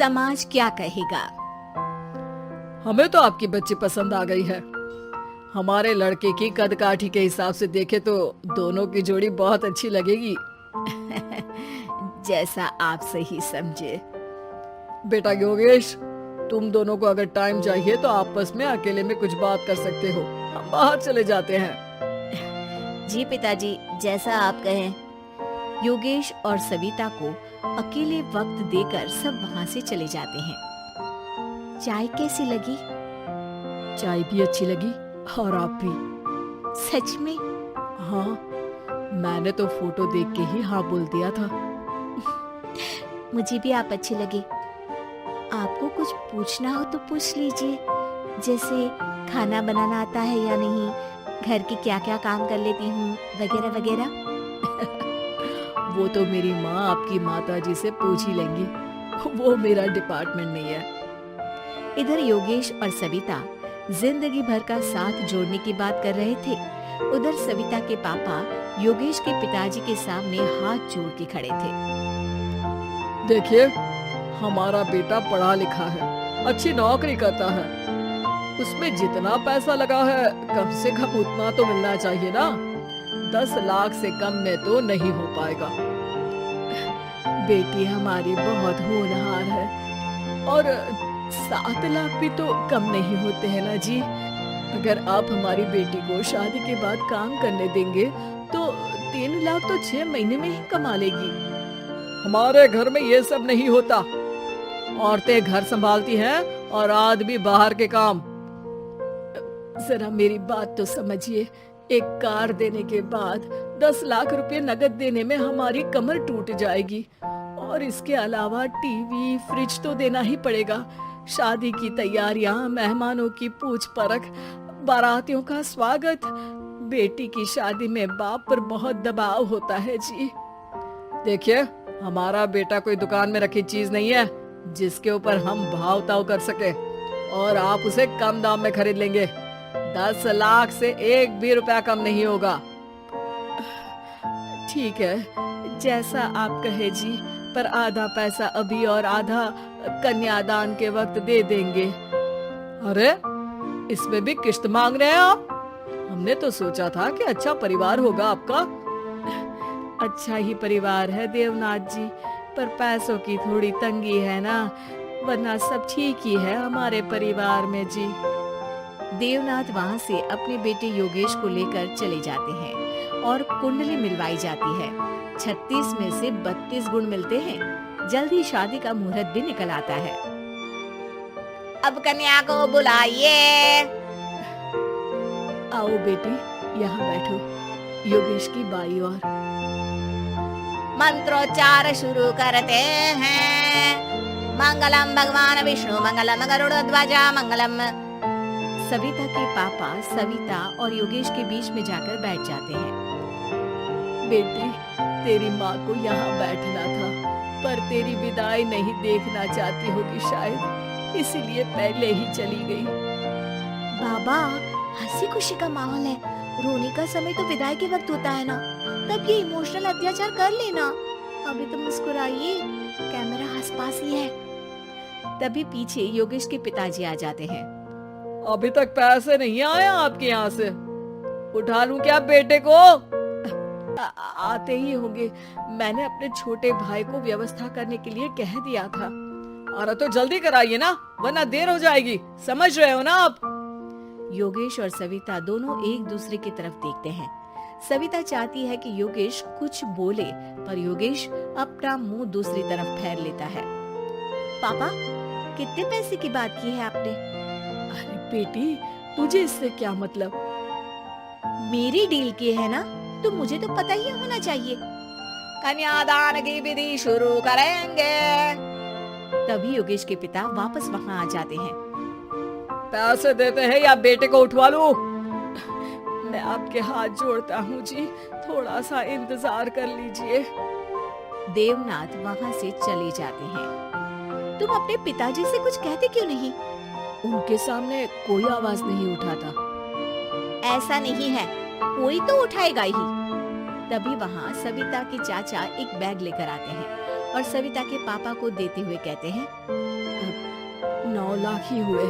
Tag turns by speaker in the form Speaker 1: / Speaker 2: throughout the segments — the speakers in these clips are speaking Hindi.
Speaker 1: समाज क्या कहेगा।
Speaker 2: हमें तो आपकी बच्ची पसंद आ गई है। हमारे लड़के की कद काठी के हिसाब से देखे तो दोनों की जोड़ी बहुत अच्छी लगेगी।
Speaker 1: जैसा आप सही समझे।
Speaker 2: बेटा योगेश, तुम दोनों को अगर टाइम चाहिए तो आपस में अकेले में कुछ बात कर सकते हो। हम बाहर चले जाते हैं।
Speaker 1: जी पिताजी, जैसा आप कहें। योगेश और सविता को अकेले वक्त देकर सब वहाँ से चले जाते हैं। चाय कैसी लगी?
Speaker 2: चाय भी अच्छी लगी और आप भी।
Speaker 1: सच में?
Speaker 2: हाँ, मैंने तो फोटो देख के ही हाँ बोल दिया था।
Speaker 1: मुझे भी आप अच्छी लगी। आपको कुछ पूछना हो तो पूछ लीजिए, जैसे खाना बनाना आता है या नहीं, घर के क्या क्या काम कर लेती हूँ, वगैरह वगैरह।
Speaker 2: वो तो मेरी माँ आपकी माता जी से पूछ ही लेंगी, वो मेरा डिपार्टमेंट नहीं है।
Speaker 1: इधर योगेश और सविता जिंदगी भर का साथ जोड़ने की बात कर रहे थे। उधर सविता के पापा योगेश के पिताजी के सामने हाथ जोड़ के खड़े थे।
Speaker 2: देखिए, हमारा बेटा पढ़ा लिखा है, अच्छी नौकरी करता है। उसमें जितना पैसा लगा है कम से कम उतना तो मिलना चाहिए ना। 10 लाख से कम में तो नहीं हो पाएगा।
Speaker 1: बेटी हमारी बहुत होनहार है
Speaker 2: और 7 लाख भी तो कम नहीं होते हैं ना जी। अगर आप हमारी बेटी को शादी के बाद काम करने देंगे तो 3 लाख तो 6 महीने में ही कमा लेगी। हमारे घर में ये सब नहीं होता। औरतें घर संभालती हैं और आदमी बाहर के काम। जरा मेरी बात तो समझिए। एक कार देने के बाद 10 लाख रुपए नगद देने में हमारी कमर टूट जाएगी, और इसके अलावा टीवी फ्रिज तो देना ही पड़ेगा। शादी की तैयारियां, मेहमानों की पूछ परख, बारातियों का स्वागत। बेटी की शादी में बाप पर बहुत दबाव होता है जी। देखिए, हमारा बेटा कोई दुकान में रखी चीज नहीं है जिसके ऊपर हम भाव ताव कर सके, और आप उसे कम दाम में खरीद लेंगे। 10 लाख से 1 भी रुपया कम नहीं होगा।
Speaker 1: ठीक है, जैसा आप कहे जी, पर आधा पैसा अभी और आधा कन्यादान के वक्त दे देंगे।
Speaker 2: अरे, इसमें भी किश्त मांग रहे हैं आप? हमने तो सोचा था कि अच्छा परिवार होगा आपका।
Speaker 1: अच्छा ही परिवार है देवनाथ जी, पर पैसों की थोड़ी तंगी है ना, वरना सब ठीक ही है हमारे परिवार में जी। देवनाथ वहाँ से अपने बेटे योगेश को लेकर चले जाते हैं और कुंडली मिलवाई जाती है। 36 में से 32 गुण मिलते हैं। जल्दी शादी का मुहूर्त भी निकल आता है।
Speaker 3: अब कन्या को बुलाइए।
Speaker 1: आओ बेटी, यहाँ बैठो, योगेश की बाई ओर।
Speaker 3: मंत्रोच्चार शुरू करते हैं। मंगलम भगवान विष्णु मंगलम गरुड़ध्वजा मंगलम।
Speaker 1: सविता के पापा सविता और योगेश के बीच में जाकर बैठ जाते हैं।
Speaker 2: बेटी, तेरी माँ को यहाँ बैठना था, पर तेरी विदाई नहीं देखना चाहती होगी शायद, इसीलिए पहले ही चली गई।
Speaker 1: बाबा, हंसी खुशी का माहौल है, रोने का समय तो विदाई के वक्त होता है ना, तब ये इमोशनल अत्याचार कर लेना। अभी तो मुस्कुराइए, कैमरा आसपास ही है। तभी पीछे योगेश के पिताजी आ जाते हैं।
Speaker 2: अभी तक पैसे नहीं आए आपके यहाँ से? उठा लूं क्या बेटे को?
Speaker 1: आते ही होंगे, मैंने अपने छोटे भाई को व्यवस्था करने के लिए कह दिया था।
Speaker 2: अरे तो जल्दी कराइए ना, वरना देर हो जाएगी। समझ रहे हो ना आप?
Speaker 1: योगेश और सविता दोनों एक दूसरे की तरफ देखते हैं। सविता चाहती है कि योगेश कुछ बोले, पर योगेश अपना मुंह दूसरी तरफ फेर लेता है। पापा, कितने पैसे की बात की है आपने?
Speaker 2: अरे बेटी, तुझे इससे क्या मतलब?
Speaker 1: मेरी डील की है ना, तो मुझे तो पता ही होना चाहिए।
Speaker 3: कन्यादान की विधि शुरू करेंगे।
Speaker 1: तभी योगेश के पिता वापस वहाँ आ जाते हैं।
Speaker 2: पैसे देते हैं या बेटे को उठवा लूं? मैं आपके हाथ जोड़ता हूँ जी, थोड़ा सा इंतजार कर लीजिए।
Speaker 1: देवनाथ वहाँ से चले जाते हैं। तुम अपने पिताजी से कुछ कहते क्यों नहीं?
Speaker 2: उनके सामने कोई आवाज नहीं उठाता।
Speaker 1: ऐसा नहीं है, कोई तो उठाएगा ही। तभी वहाँ सविता के चाचा एक बैग लेकर आते हैं
Speaker 3: और सविता के पापा को देते हुए कहते हैं,
Speaker 2: 9 लाख ही हुए।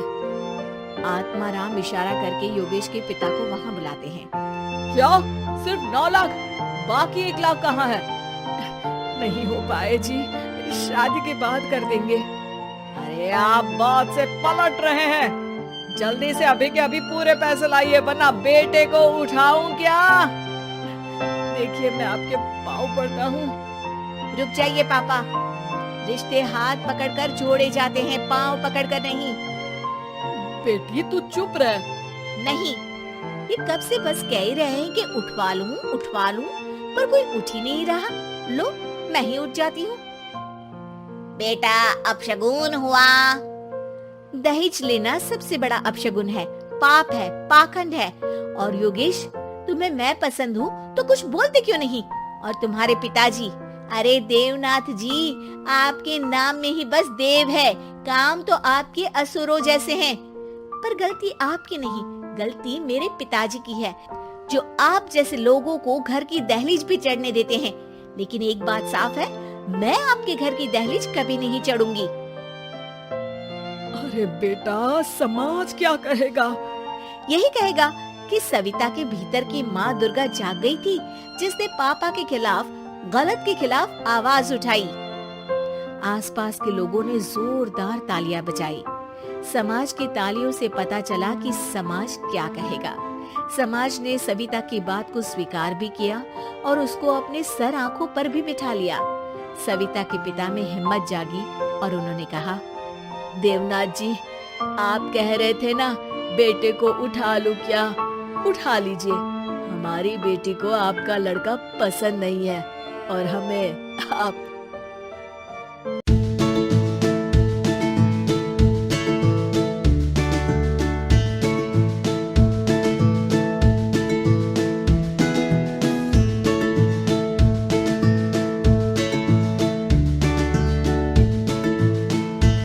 Speaker 3: आत्माराम इशारा करके योगेश के पिता को वहाँ बुलाते हैं।
Speaker 2: क्या? सिर्फ 9 लाख? बाकी 1 लाख कहाँ है?
Speaker 1: नहीं हो पाए जी, शादी के बाद कर देंगे।
Speaker 2: अरे आप बात से पलट रहे हैं। जल्दी से अभी के अभी पूरे पैसे लाइए, वरना बेटे को उठाऊं क्या?
Speaker 1: देखिए मैं आपके पाँव पड़ता हूँ।
Speaker 3: रुक जाइए पापा, रिश्ते हाथ पकड़कर जोड़े जाते हैं, पाँव पकड़कर नहीं।
Speaker 2: बेटी तू चुप रह।
Speaker 3: नहीं, ये कब से बस कह ही रहे हैं कि उठवा लूं, पर कोई उठ ही नहीं रहा। लो, मैं ही उठ जाती हूँ। बेटा, अपशगुन हुआ। दहेज लेना सबसे बड़ा अपशगुन है, पाप है, पाखंड है। और योगेश, तुम्हें मैं पसंद हूँ तो कुछ बोलते क्यों नहीं? और तुम्हारे पिताजी, अरे देवनाथ जी, आपके नाम में ही बस देव है, काम तो आपके असुरों जैसे हैं। पर गलती आपकी नहीं, गलती मेरे पिताजी की है, जो आप जैसे लोगों को घर की दहलीज भी चढ़ने देते हैं। लेकिन एक बात साफ है, मैं आपके घर की दहलीज कभी नहीं चढ़ूंगी।
Speaker 2: अरे बेटा, समाज क्या कहेगा?
Speaker 3: यही कहेगा कि सविता के भीतर की माँ दुर्गा जाग गई थी, जिसने पापा के खिलाफ, गलत के खिलाफ आवाज उठाई। आसपास के लोगों ने जोरदार तालियां बजाई। समाज की तालियों से पता चला कि समाज क्या कहेगा। समाज ने सविता की बात को स्वीकार भी किया और उसको अपने सर आंखों पर भी बिठा लिया। सविता के पिता में हिम्मत जागी और उन्होंने कहा,
Speaker 1: देवनाथ जी, आप कह रहे थे ना बेटे को उठा लूं क्या? उठा लीजिए। हमारी बेटी को आपका लड़का पसंद नहीं है और हमें आप